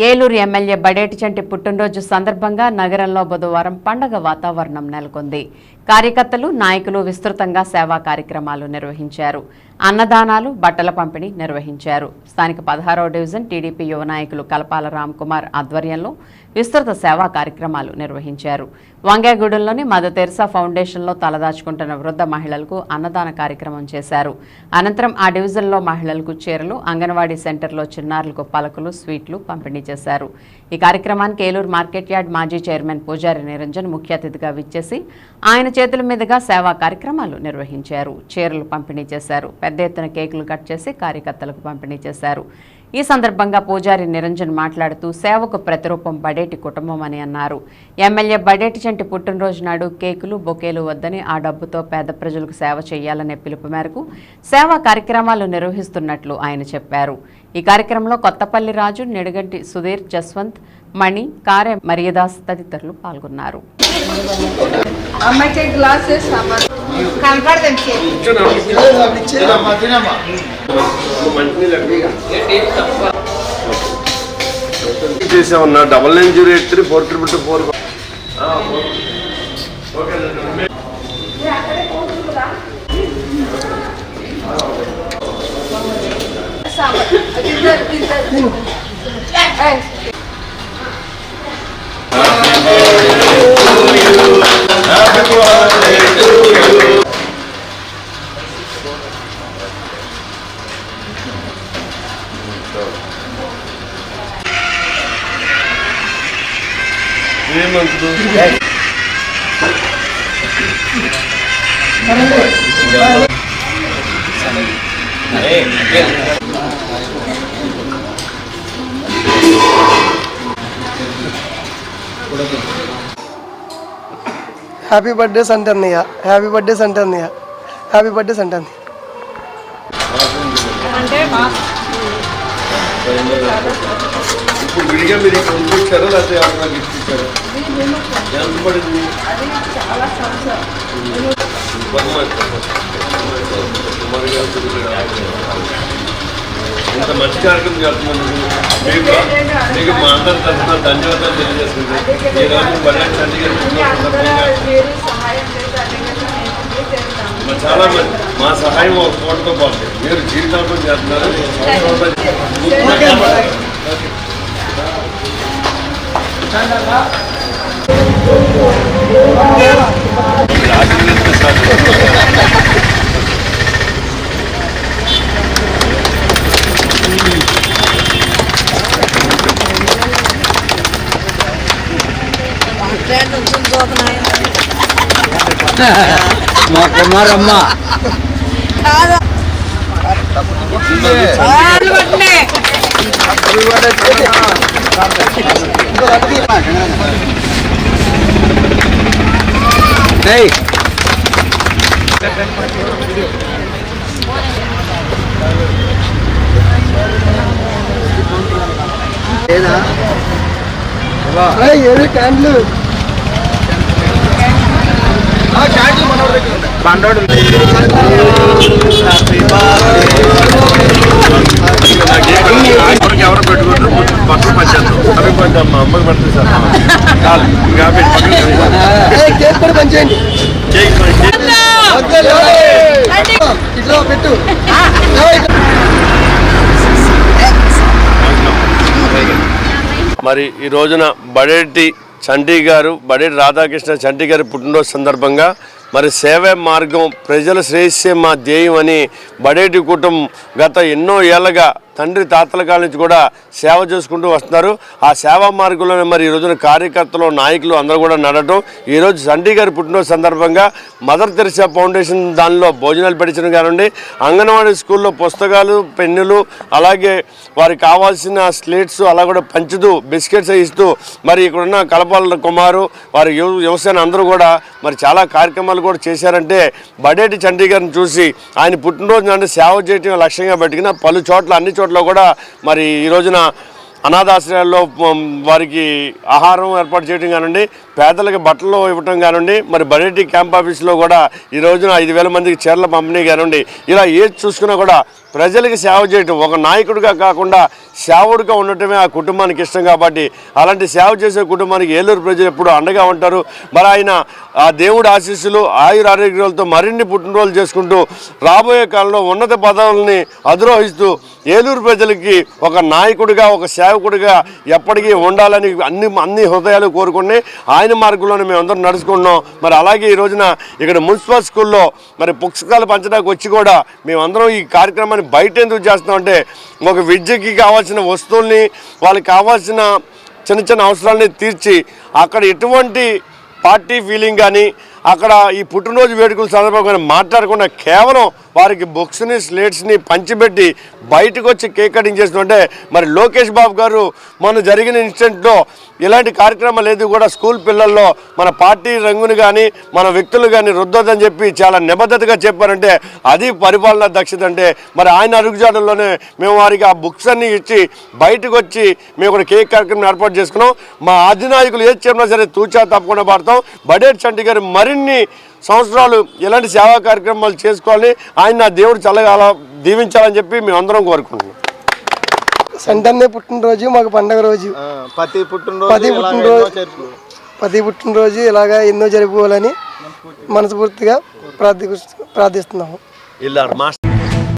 Eluru MLA Badeti చంటి పుట్టినరోజు సందర్భంగా నగరంలో బుధవారం పండగ వాతావరణం నెలకొంది. కార్యకర్తలు, నాయకులు విస్తృతంగా సేవా కార్యక్రమాలు నిర్వహించారు. అన్నదానాలు, బట్టల పంపిణీ నిర్వహించారు. స్థానిక 16వ డివిజన్ టీడీపీ యువ నాయకులు కలపాల రామ్కుమార్ ఆధ్వర్యంలో విస్తృత సేవా కార్యక్రమాలు నిర్వహించారు. వంగేగూడెంలోని మదర్ తెరెసా ఫౌండేషన్లో తలదాచుకుంటున్న వృద్ధ మహిళలకు అన్నదాన కార్యక్రమం చేశారు. అనంతరం ఆ డివిజన్లో మహిళలకు చీరలు, అంగన్వాడీ సెంటర్లో చిన్నారులకు పలకలు, స్వీట్లు పంపిణీ చేశారు. ఈ కార్యక్రమానికి ఏలూరు మార్కెట్ యార్డ్ మాజీ చైర్మన్ పూజారి నిరంజన్ ముఖ్య అతిథిగా విచ్చేసి ఆయన చేతుల మీదుగా సేవా కార్యక్రమాలు నిర్వహించారు. చీరలు పంపిణీ చేశారు. పెద్ద ఎత్తున కేకులు కట్ చేసి కార్యకర్తలకు పంపిణీ చేశారు. ఈ సందర్భంగా పూజారి నిరంజన్ మాట్లాడుతూ సేవకు ప్రతిరూపం బడేటి కుటుంబం అని అన్నారు. ఎమ్మెల్యే బడేటి చంటి పుట్టినరోజు నాడు కేకులు, బొకేలు వద్దని ఆ డబ్బుతో పేద ప్రజలకు సేవ చేయాలనే పిలుపు మేరకు సేవా కార్యక్రమాలు నిర్వహిస్తున్నట్లు ఆయన చెప్పారు. ఈ కార్యక్రమంలో కొత్తపల్లి రాజు, నిడగంటి సుధీర్, జస్వంత్, మణి, కారే మరియదాస్ తదితరులు పాల్గొన్నారు. చేసామన్నా 9903 happy birthday Santannayya, happy birthday Santannayya, happy birthday Santannayya. ఇప్పుడు విడిగా మీరు ఇక్కడ ఉంచారా లేకపోతే ఎవరైనా గిఫ్ట్ ఇచ్చారా? ఎంత పడింది? ఇంత మంచి కార్యక్రమం చేస్తున్నందుకు మీకు మా అందరి తరఫున ధన్యవాదాలు తెలియజేస్తుంది. ఈరోజు బడేటి చంటి గారి చాలా మంది మా సహాయం ఒక కోటితో పాటు మీరు జీవితాంతం చేస్తున్నారు. మా కుమారమ్మ ఏది క్యాండ్లు బండోడు ఎవరు పెట్టుకుంటారు పక్కన పంచారు అవి పంచాం మా అమ్మకి పడుతుంది సార్. కేక్ కూడా పంచేయండి. ఇట్లా పెట్టు. మరి ఈ రోజున బడేటి చంటి గారు, బడేటి రాధాకృష్ణ చంటి గారి పుట్టినరోజు సందర్భంగా మరి సేవే మార్గం, ప్రజల శ్రేయస్సే మా ధ్యేయం అని బడేటి కుటుంబం గత ఎన్నో ఏళ్ళగా తండ్రి తాతల కాల నుంచి కూడా సేవ చేసుకుంటూ వస్తున్నారు. ఆ సేవా మార్గంలోనే మరి ఈ రోజున కార్యకర్తలు, నాయకులు అందరూ కూడా నడటం. ఈరోజు చంటి గారి పుట్టినరోజు సందర్భంగా మదర్ తెరెసా ఫౌండేషన్ దానిలో భోజనాలు పెట్టించడం కానివ్వండి, అంగన్వాడీ స్కూల్లో పుస్తకాలు, పెన్నులు, అలాగే వారికి కావాల్సిన స్లేట్స్ అలా కూడా పంచుతూ బిస్కెట్స్ ఇస్తూ మరి ఇక్కడున్న కలపాల కుమారు వారి యువసేన అందరూ కూడా మరి చాలా కార్యక్రమాలు కూడా చేశారంటే బడేటి చంటి గారిని చూసి ఆయన పుట్టినరోజు అంటే సేవ చేయటం లక్ష్యంగా పెట్టుకున్న పలు చోట్ల అన్ని చోట్ల కూడా మరి ఈ రోజున అనాథాశ్రయాల్లో వారికి ఆహారం ఏర్పాటు చేయడం కానివ్వండి, పేదలకు బట్టలు ఇవ్వటం కానివ్వండి, మరి బడేటి క్యాంప్ ఆఫీస్లో కూడా ఈ రోజున 5,000 మందికి చీరల పంపిణీ కానివ్వండి, ఇలా ఏది చూసుకున్నా కూడా ప్రజలకు సేవ చేయటం, ఒక నాయకుడిగా కాకుండా సేవకుడిగా ఉండటమే ఆ కుటుంబానికి ఇష్టం. కాబట్టి అలాంటి సేవ చేసే కుటుంబానికి ఏలూరు ప్రజలు ఎప్పుడు అండగా ఉంటారు. మరి ఆయన ఆ దేవుడి ఆశీస్సులు ఆయుర ఆరోగ్యాలతో మరిన్ని పుట్టినరోజులు చేసుకుంటూ రాబోయే కాలంలో ఉన్నత పదవుల్ని అధిరోహిస్తూ ఏలూరు ప్రజలకి ఒక నాయకుడిగా, ఒక సేవకుడిగా ఎప్పటికీ ఉండాలని అన్ని హృదయాలు కోరుకుని ఆయన మార్గంలోనే మేము అందరం నడుచుకుంటున్నాం. మరి అలాగే ఈ రోజున ఇక్కడ మున్సిపల్ స్కూల్లో మరి పుస్తకాలు పంచడానికి వచ్చి కూడా మేమందరం ఈ కార్యక్రమాన్ని బయట ఎందుకు చేస్తామంటే, ఒక విద్యకి కావాల్సిన వస్తువుల్ని, వాళ్ళకి కావాల్సిన చిన్న చిన్న అవసరాలని తీర్చి అక్కడ ఎటువంటి పార్టీ ఫీలింగ్ కానీ అక్కడ ఈ పుట్టినరోజు వేడుకల సందర్భంగా మాట్లాడకుండా కేవలం వారికి బుక్స్ని, స్లేట్స్ని పంచిపెట్టి బయటకు వచ్చి కేక్ కటింగ్ చేస్తుంటే, మరి లోకేష్ బాబు గారు మొన్న జరిగిన ఇన్సిడెంట్లో ఇలాంటి కార్యక్రమాలు ఏది కూడా స్కూల్ పిల్లల్లో మన పార్టీ రంగుని కానీ మన వ్యక్తులు కానీ రుద్దొద్దని చెప్పి చాలా నిబద్ధతగా చెప్పారంటే అది పరిపాలనా దక్షత. అంటే మరి ఆయన అడుగుజాడల్లోనే మేము వారికి ఆ బుక్స్ అన్నీ ఇచ్చి బయటకు వచ్చి మేము కూడా కేక్ కార్యక్రమం ఏర్పాటు చేసుకున్నాం. మా అధినాయకులు ఏది చెప్పినా సరే తూచా తప్పకుండా పాడతాం. బడేటి చంటి గారు మరిన్ని సంవత్సరాలు ఇలాంటి సేవా కార్యక్రమాలు చేసుకోవాలని, ఆయన నా దేవుడు చల్లగా దీవించాలని చెప్పి మేము అందరం కోరుకుంటున్నాం. సంటన్నే పుట్టినరోజు మాకు పండగ రోజు. ప్రతి పుట్టినరోజు ఇలాగా ఎన్నో జరుపుకోవాలని మనస్ఫూర్తిగా ప్రార్థిస్తున్నాము.